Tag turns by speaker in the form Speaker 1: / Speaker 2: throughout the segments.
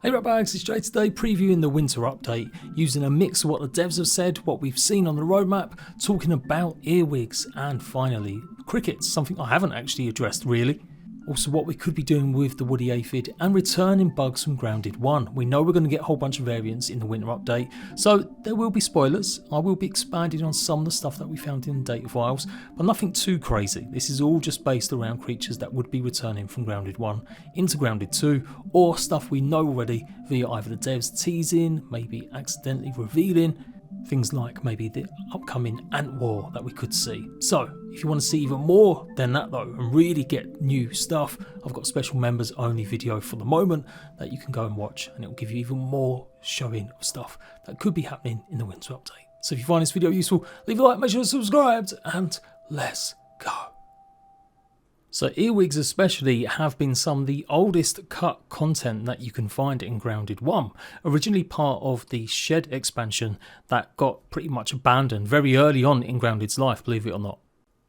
Speaker 1: Hey RATBAGGERS, it's Jade today previewing the winter update, using a mix of what the devs have said, what we've seen on the roadmap, talking about earwigs and finally crickets, something I haven't actually addressed really. Also what we could be doing with the woody aphid and returning bugs from Grounded 1. We know we're going to get a whole bunch of variants in the winter update, so there will be spoilers. I will be expanding on some of the stuff that we found in the data files, but nothing too crazy. This is all just based around creatures that would be returning from Grounded 1 into Grounded 2, or stuff we know already via either the devs teasing, maybe accidentally revealing, things like maybe the upcoming ant war that we could see. So if you want to see even more than that though and really get new stuff, I've got a special members only video for the moment that you can go and watch, and it will give you even more showing of stuff that could be happening in the winter update. So if you find this video useful, leave a like, make sure you're subscribed, and let's go. So earwigs especially have been some of the oldest cut content that you can find in Grounded 1, originally part of the Shed expansion that got pretty much abandoned very early on in Grounded's life, believe it or not.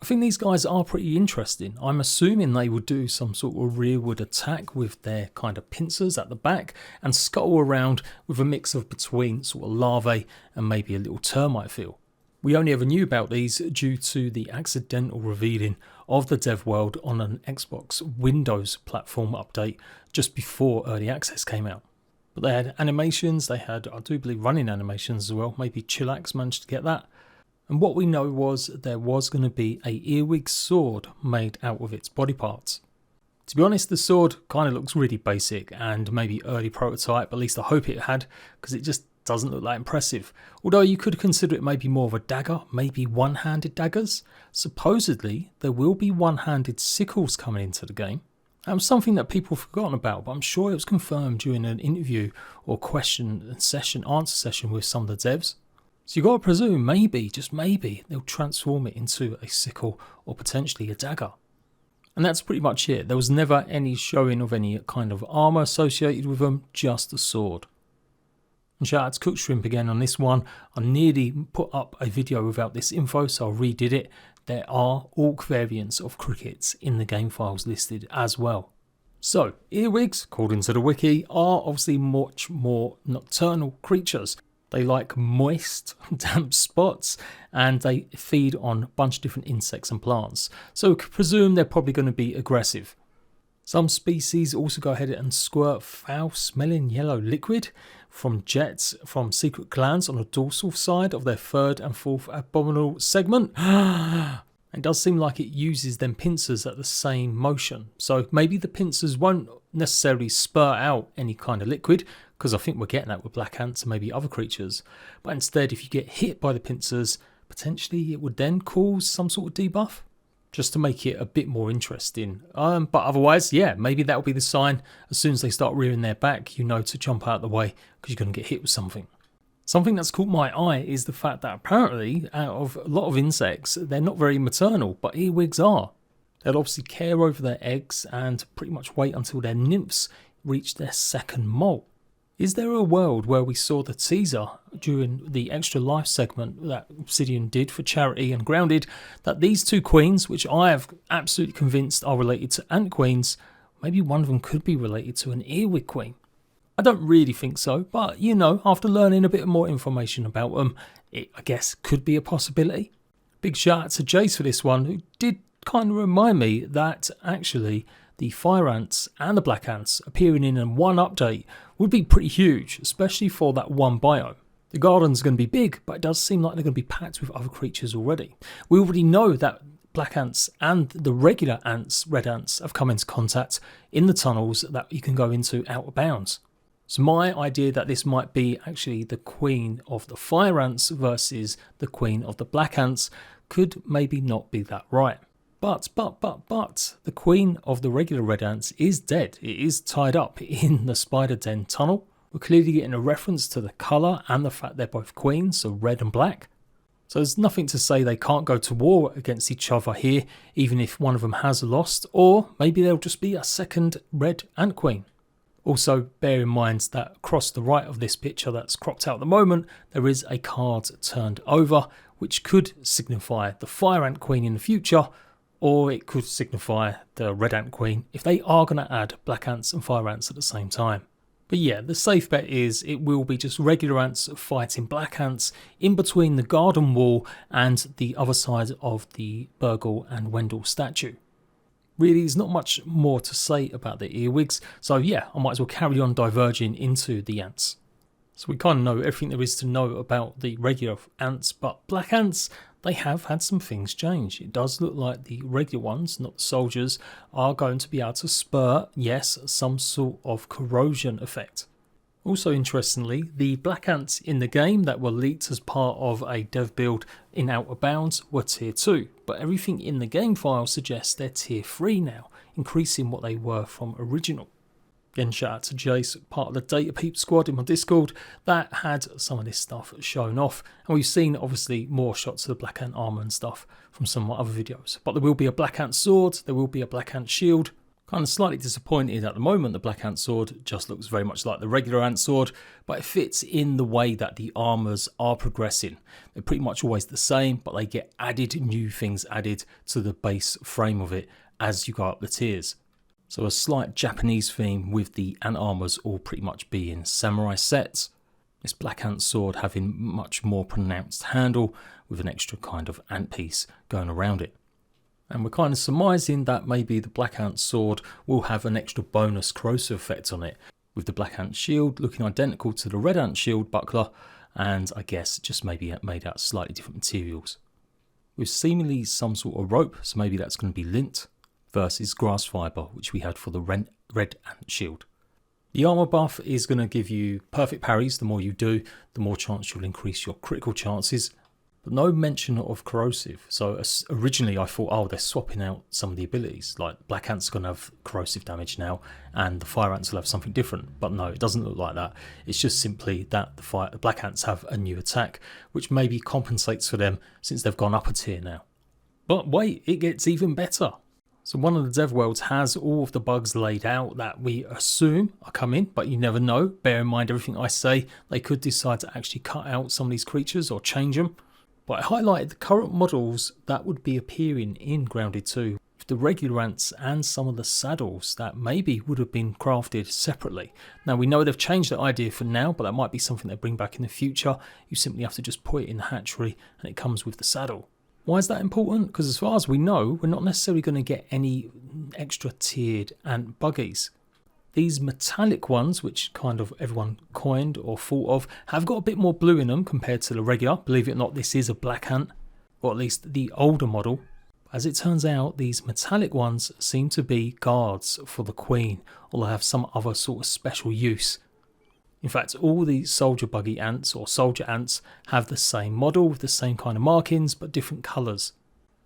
Speaker 1: I think these guys are pretty interesting. I'm assuming they would do some sort of rearward attack with their kind of pincers at the back and scuttle around with a mix of between sort of larvae and maybe a little termite feel. We only ever knew about these due to the accidental revealing of the dev world on an Xbox Windows platform update just before early access came out. But they had animations, they had, I do believe, running animations as well. Maybe Chillax managed to get that. And what we know was there was going to be a earwig sword made out of its body parts. To be honest, the sword kind of looks really basic and maybe early prototype, at least I hope it had, because it just doesn't look that impressive. Although you could consider it maybe more of a dagger, maybe one-handed daggers. Supposedly there will be one-handed sickles coming into the game. That was something that people have forgotten about, but I'm sure it was confirmed during an interview or question and answer session with some of the devs. So you've got to presume maybe, just maybe, they'll transform it into a sickle or potentially a dagger. And that's pretty much it. There was never any showing of any kind of armour associated with them, just a sword. And shout out to Cook Shrimp again on this one. I nearly put up a video without this info, so I redid it. There are orc variants of crickets in the game files listed as well. So, earwigs, according to the wiki, are obviously much more nocturnal creatures. They like moist, damp spots, and they feed on a bunch of different insects and plants. So we could presume they're probably going to be aggressive. Some species also go ahead and squirt foul-smelling yellow liquid from jets from secret glands on the dorsal side of their third and fourth abdominal segment. It does seem like it uses them pincers at the same motion. So maybe the pincers won't necessarily spurt out any kind of liquid, because I think we're getting that with black ants and maybe other creatures. But instead, if you get hit by the pincers, potentially it would then cause some sort of debuff, just to make it a bit more interesting. But otherwise, yeah, maybe that'll be the sign. As soon as they start rearing their back, you know to jump out of the way because you're going to get hit with something. Something that's caught my eye is the fact that apparently, out of a lot of insects, they're not very maternal, but earwigs are. They'll obviously care over their eggs and pretty much wait until their nymphs reach their second molt. Is there a world where we saw the teaser during the extra life segment that Obsidian did for charity and Grounded, that these two queens, which I have absolutely convinced are related to ant queens, maybe one of them could be related to an earwig queen? I don't really think so, but you know, after learning a bit more information about them, it I guess could be a possibility. Big shout out to Jace for this one, who did kind of remind me that actually the fire ants and the black ants appearing in one update would be pretty huge, especially for that one biome. The garden's going to be big, but it does seem like they're going to be packed with other creatures already. We already know that black ants and the regular ants, red ants, have come into contact in the tunnels that you can go into out of bounds. So my idea that this might be actually the queen of the fire ants versus the queen of the black ants could maybe not be that right. But, the queen of the regular red ants is dead. It is tied up in the spider den tunnel. We're clearly getting a reference to the colour and the fact they're both queens, so red and black. So there's nothing to say they can't go to war against each other here, even if one of them has lost, or maybe there'll just be a second red ant queen. Also, bear in mind that across the right of this picture that's cropped out at the moment, there is a card turned over, which could signify the fire ant queen in the future, or it could signify the red ant queen if they are going to add black ants and fire ants at the same time. But yeah, the safe bet is it will be just regular ants fighting black ants in between the garden wall and the other side of the Burgle and Wendell statue. Really, there's not much more to say about the earwigs, so yeah, I might as well carry on diverging into the ants. So we kind of know everything there is to know about the regular ants, but black ants, they have had some things change. It does look like the regular ones, not the soldiers, are going to be able to spur, yes, some sort of corrosion effect. Also interestingly, the black ants in the game that were leaked as part of a dev build in Outer Bounds were tier 2, but everything in the game file suggests they're tier 3 now, increasing what they were from original. Again, shout out to Jace, part of the Jadepgc squad in my Discord, that had some of this stuff shown off. And we've seen, obviously, more shots of the Black Ant armour and stuff from some of my other videos. But there will be a Black Ant sword, there will be a Black Ant shield. Kind of slightly disappointed at the moment the Black Ant sword just looks very much like the regular Ant sword, but it fits in the way that the armours are progressing. They're pretty much always the same, but they get added, new things added to the base frame of it as you go up the tiers. So a slight Japanese theme with the ant armours all pretty much being samurai sets. This Black Ant sword having much more pronounced handle with an extra kind of ant piece going around it. And we're kind of surmising that maybe the Black Ant sword will have an extra bonus corrosive effect on it, with the Black Ant shield looking identical to the Red Ant shield buckler, and I guess just maybe made out of slightly different materials. With seemingly some sort of rope, so maybe that's going to be lint, versus grass fibre, which we had for the Red Ant shield. The armour buff is going to give you perfect parries. The more you do, the more chance you'll increase your critical chances. But no mention of corrosive. So originally I thought, oh, they're swapping out some of the abilities. Like Black Ant's going to have corrosive damage now, and the Fire Ants will have something different. But no, it doesn't look like that. It's just simply that the Black Ants have a new attack, which maybe compensates for them since they've gone up a tier now. But wait, it gets even better. So one of the dev worlds has all of the bugs laid out that we assume are coming, but you never know. Bear in mind everything I say, they could decide to actually cut out some of these creatures or change them. But I highlighted the current models that would be appearing in Grounded 2, with the regular ants and some of the saddles that maybe would have been crafted separately. Now we know they've changed the idea for now, but that might be something they bring back in the future. You simply have to just put it in the hatchery and it comes with the saddle. Why is that important? Because as far as we know, we're not necessarily going to get any extra tiered ant buggies. These metallic ones, which kind of everyone coined or thought of, have got a bit more blue in them compared to the regular. Believe it or not, this is a black ant, or at least the older model. As it turns out, these metallic ones seem to be guards for the Queen, or they have some other sort of special use. In fact, all the soldier buggy ants or soldier ants have the same model with the same kind of markings but different colours.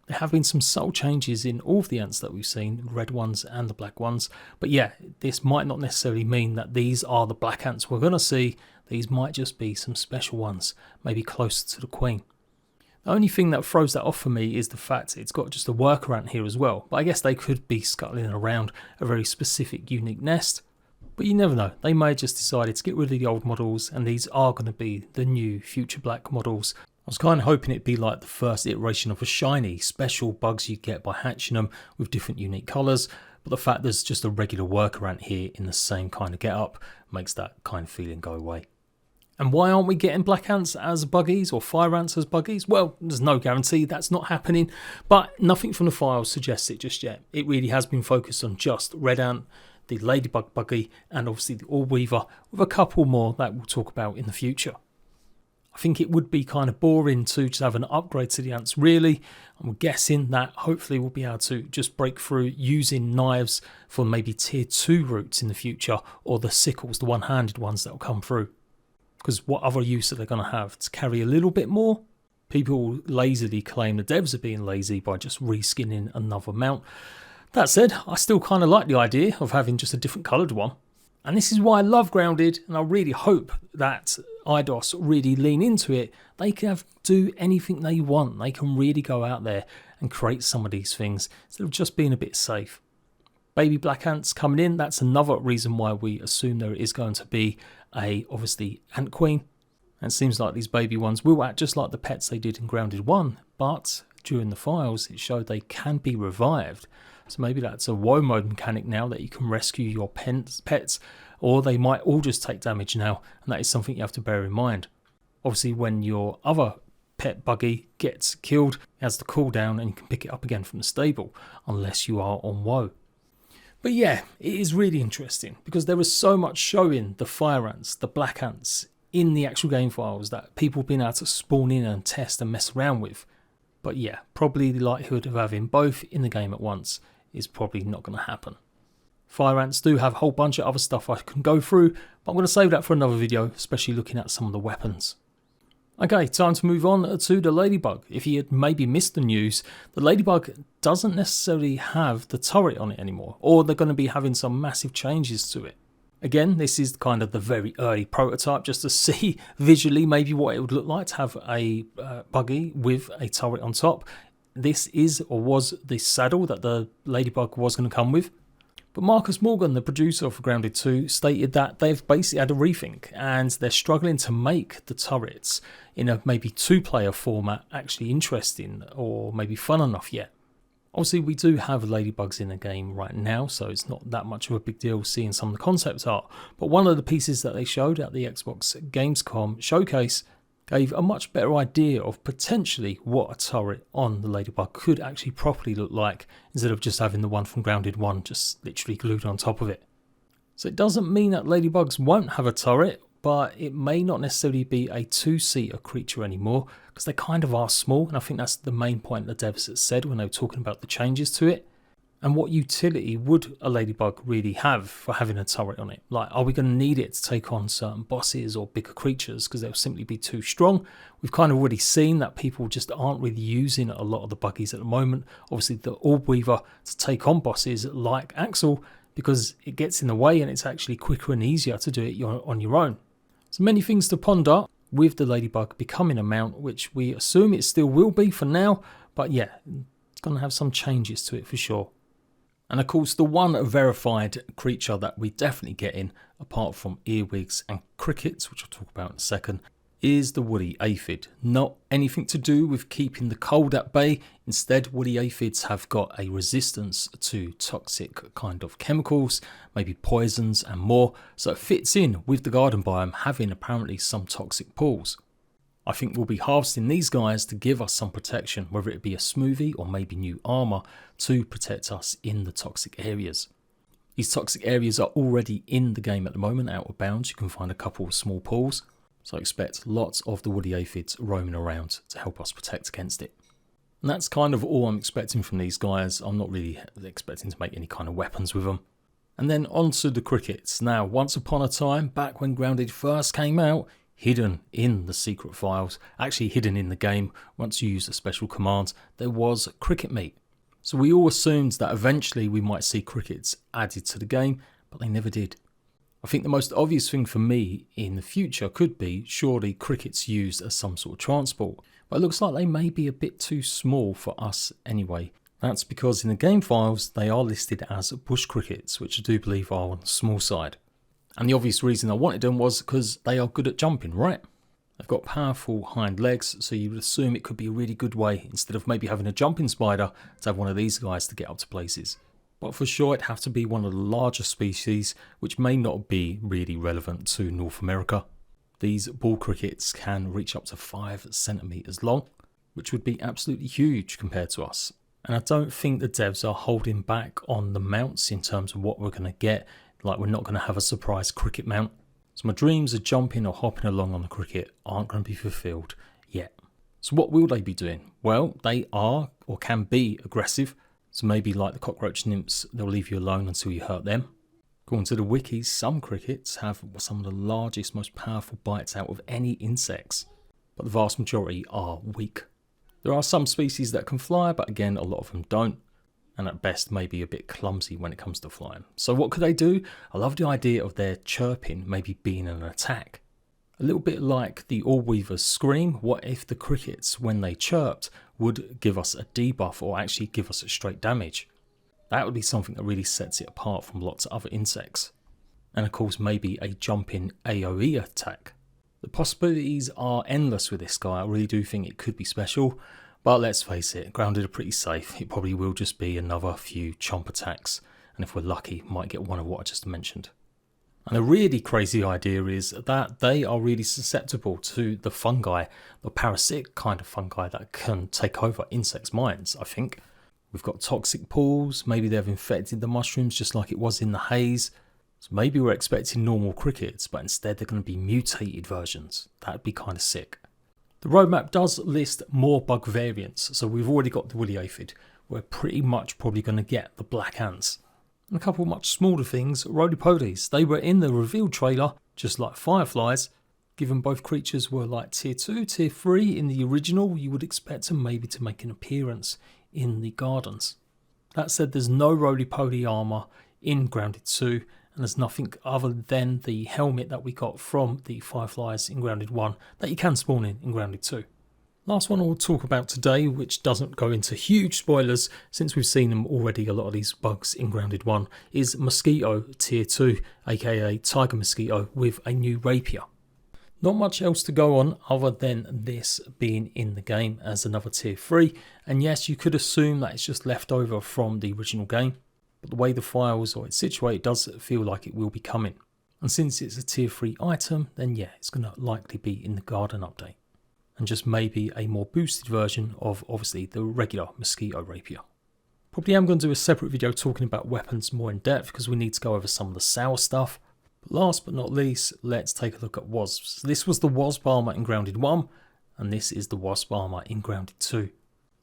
Speaker 1: There have been some subtle changes in all of the ants that we've seen, the red ones and the black ones. But yeah, this might not necessarily mean that these are the black ants we're going to see. These might just be some special ones, maybe closer to the Queen. The only thing that throws that off for me is the fact it's got just a worker ant here as well. But I guess they could be scuttling around a very specific, unique nest. But you never know, they may have just decided to get rid of the old models and these are going to be the new future black models. I was kind of hoping it'd be like the first iteration of a shiny, special bugs you get by hatching them with different unique colours, but the fact there's just a regular worker ant here in the same kind of get-up makes that kind of feeling go away. And why aren't we getting black ants as buggies or fire ants as buggies? Well, there's no guarantee that's not happening, but nothing from the files suggests it just yet. It really has been focused on just red ant, the Ladybug buggy, and obviously the Orb Weaver, with a couple more that we'll talk about in the future. I think it would be kind of boring to just have an upgrade to the ants really. I'm guessing that hopefully we'll be able to just break through using knives for maybe tier 2 routes in the future, or the sickles, the one-handed ones that will come through. Because what other use are they going to have? To carry a little bit more? People lazily claim the devs are being lazy by just reskinning another mount. That said, I still kind of like the idea of having just a different coloured one. And this is why I love Grounded, and I really hope that Eidos really lean into it. They can do anything they want. They can really go out there and create some of these things instead of just being a bit safe. Baby black ants coming in, that's another reason why we assume there is going to be a, obviously, ant queen. And it seems like these baby ones will act just like the pets they did in Grounded 1, but during the files it showed they can be revived. So maybe that's a woe mode mechanic now that you can rescue your pets, or they might all just take damage now, and that is something you have to bear in mind. Obviously, when your other pet buggy gets killed, it has the cooldown and you can pick it up again from the stable, unless you are on woe. But yeah, it is really interesting because there is so much showing the fire ants, the black ants in the actual game files that people have been able to spawn in and test and mess around with. But yeah, probably the likelihood of having both in the game at once is probably not going to happen. Fire ants do have a whole bunch of other stuff I can go through, but I'm going to save that for another video, especially looking at some of the weapons. Okay, time to move on to the Ladybug. If you had maybe missed the news, the Ladybug doesn't necessarily have the turret on it anymore, or they're going to be having some massive changes to it. Again, this is kind of the very early prototype, just to see visually maybe what it would look like to have a buggy with a turret on top. This is or was the saddle that the Ladybug was going to come with. But Marcus Morgan, the producer for Grounded 2, stated that they've basically had a rethink and they're struggling to make the turrets in a maybe 2-player format actually interesting or maybe fun enough yet. Obviously, we do have Ladybugs in the game right now, so it's not that much of a big deal seeing some of the concept art. But one of the pieces that they showed at the Xbox Gamescom showcase gave a much better idea of potentially what a turret on the Ladybug could actually properly look like, instead of just having the one from Grounded 1 just literally glued on top of it. So it doesn't mean that Ladybugs won't have a turret, but it may not necessarily be a 2-seater creature anymore, because they kind of are small, and I think that's the main point the devs had said when they were talking about the changes to it. And what utility would a Ladybug really have for having a turret on it? Like, are we going to need it to take on certain bosses or bigger creatures because they'll simply be too strong? We've kind of already seen that people just aren't really using a lot of the buggies at the moment. Obviously, the Orb Weaver to take on bosses like Axel, because it gets in the way and it's actually quicker and easier to do it on your own. So many things to ponder with the Ladybug becoming a mount, which we assume it still will be for now. But yeah, it's going to have some changes to it for sure. And of course, the one verified creature that we definitely get in, apart from earwigs and crickets, which I'll talk about in a second, is the woody aphid. Not anything to do with keeping the cold at bay. Instead, woody aphids have got a resistance to toxic kind of chemicals, maybe poisons and more. So it fits in with the garden biome having apparently some toxic pools. I think we'll be harvesting these guys to give us some protection, whether it be a smoothie or maybe new armor to protect us in the toxic areas. These toxic areas are already in the game at the moment, out of bounds. You can find a couple of small pools, so I expect lots of the woody aphids roaming around to help us protect against it. And that's kind of all I'm expecting from these guys. I'm not really expecting to make any kind of weapons with them. And then on to the crickets. Now, once upon a time, back when Grounded first came out, hidden in the secret files, actually hidden in the game, once you use a special command, there was cricket meat. So we all assumed that eventually we might see crickets added to the game, but they never did. I think the most obvious thing for me in the future could be surely crickets used as some sort of transport, but it looks like they may be a bit too small for us anyway. That's because in the game files they are listed as bush crickets, which I do believe are on the small side. And the obvious reason I wanted them was because they are good at jumping, right? They've got powerful hind legs, so you would assume it could be a really good way, instead of maybe having a jumping spider, to have one of these guys to get up to places. But for sure it'd have to be one of the larger species, which may not be really relevant to North America. These ball crickets can reach up to 5 centimeters long, which would be absolutely huge compared to us. And I don't think the devs are holding back on the mounts in terms of what we're going to get. Like, we're not going to have a surprise cricket mount. So my dreams of jumping or hopping along on the cricket aren't going to be fulfilled yet. So what will they be doing? Well, they are or can be aggressive. So maybe like the cockroach nymphs, they'll leave you alone until you hurt them. According to the wikis, some crickets have some of the largest, most powerful bites out of any insects. But the vast majority are weak. There are some species that can fly, but again, a lot of them don't. And at best maybe a bit clumsy when it comes to flying. So what could they do? I love the idea of their chirping maybe being an attack. A little bit like the Orb Weaver's scream. What if the crickets, when they chirped, would give us a debuff or actually give us a straight damage? That would be something that really sets it apart from lots of other insects. And of course maybe a jumping AoE attack. The possibilities are endless with this guy. I really do think it could be special. But let's face it, grounded are pretty safe. It probably will just be another few chomp attacks, and if we're lucky, might get one of what I just mentioned. And a really crazy idea is that they are really susceptible to the fungi, the parasitic kind of fungi that can take over insects' minds, I think. We've got toxic pools, maybe they've infected the mushrooms just like it was in the haze. So maybe we're expecting normal crickets, but instead they're going to be mutated versions. That'd be kind of sick. The roadmap does list more bug variants, so we've already got the woolly aphid. We're pretty much probably going to get the black ants. And a couple much smaller things, roly-polies. They were in the reveal trailer, just like fireflies. Given both creatures were like tier 2, tier 3 in the original, you would expect them maybe to make an appearance in the gardens. That said, there's no roly-poly armour in Grounded 2, and there's nothing other than the helmet that we got from the fireflies in Grounded 1 that you can spawn in Grounded 2. Last one I'll talk about today, which doesn't go into huge spoilers since we've seen them already, a lot of these bugs in Grounded 1, is Mosquito tier 2, aka Tiger Mosquito with a new rapier. Not much else to go on other than this being in the game as another tier 3, and yes, you could assume that it's just left over from the original game, but the way the files or it's situated does feel like it will be coming. And since it's a tier 3 item, then yeah, it's going to likely be in the garden update. And just maybe a more boosted version of obviously the regular Mosquito rapier. Probably am going to do a separate video talking about weapons more in depth because we need to go over some of the sour stuff. But last but not least, let's take a look at wasps. This was the wasp armor in Grounded 1 and this is the wasp armor in Grounded 2.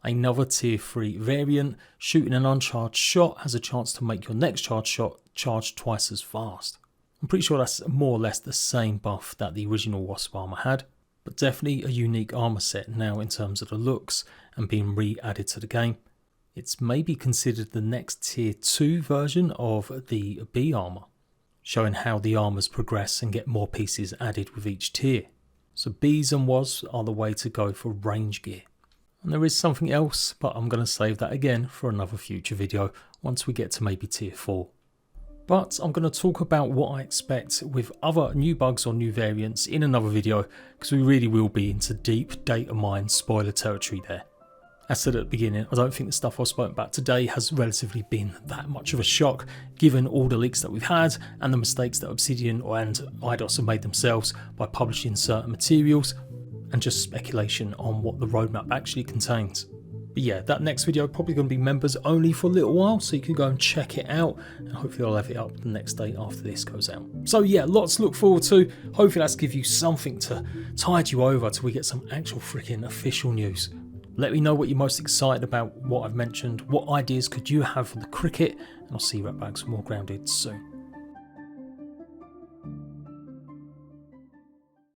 Speaker 1: Another tier 3 variant, shooting an uncharged shot has a chance to make your next charged shot charge twice as fast. I'm pretty sure that's more or less the same buff that the original wasp armor had. But definitely a unique armor set now in terms of the looks and being re-added to the game. It's maybe considered the next tier 2 version of the bee armor, showing how the armors progress and get more pieces added with each tier. So bees and wasps are the way to go for range gear. And there is something else, but I'm going to save that again for another future video once we get to maybe tier 4. But I'm going to talk about what I expect with other new bugs or new variants in another video, because we really will be into deep data mine spoiler territory there. As said at the beginning, I don't think the stuff I've spoken about today has relatively been that much of a shock, given all the leaks that we've had and the mistakes that Obsidian and IDOS have made themselves by publishing certain materials, and just speculation on what the roadmap actually contains. But yeah, that next video probably going to be members only for a little while, so you can go and check it out, and hopefully I'll have it up the next day after this goes out. So yeah, lots to look forward to. Hopefully that's give you something to tide you over till we get some actual freaking official news. Let me know what you're most excited about, what I've mentioned, what ideas could you have for the cricket, and I'll see you at bags for more Grounded soon.